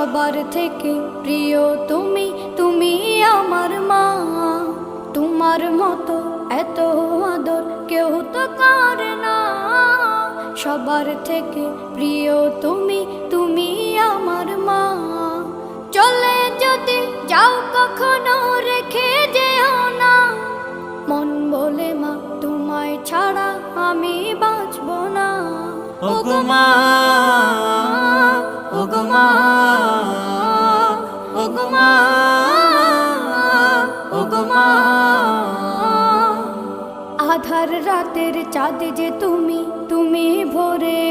সবার থেকে প্রিয় তুমি, তুমি আমার মা। তোমার মতো এত আদর কেউ তো করে না। সবার থেকে প্রিয় তুমি, তুমি আমার মা। চলে যদি যাও কখনো রেখে যেও না, মন বলে মা তোমায় ছাড়া আমি বাঁচব না। ওগো মা, ওগো মা, ওগো মা, ওগো মা। আধার রাতের চাঁদ যে তুমি,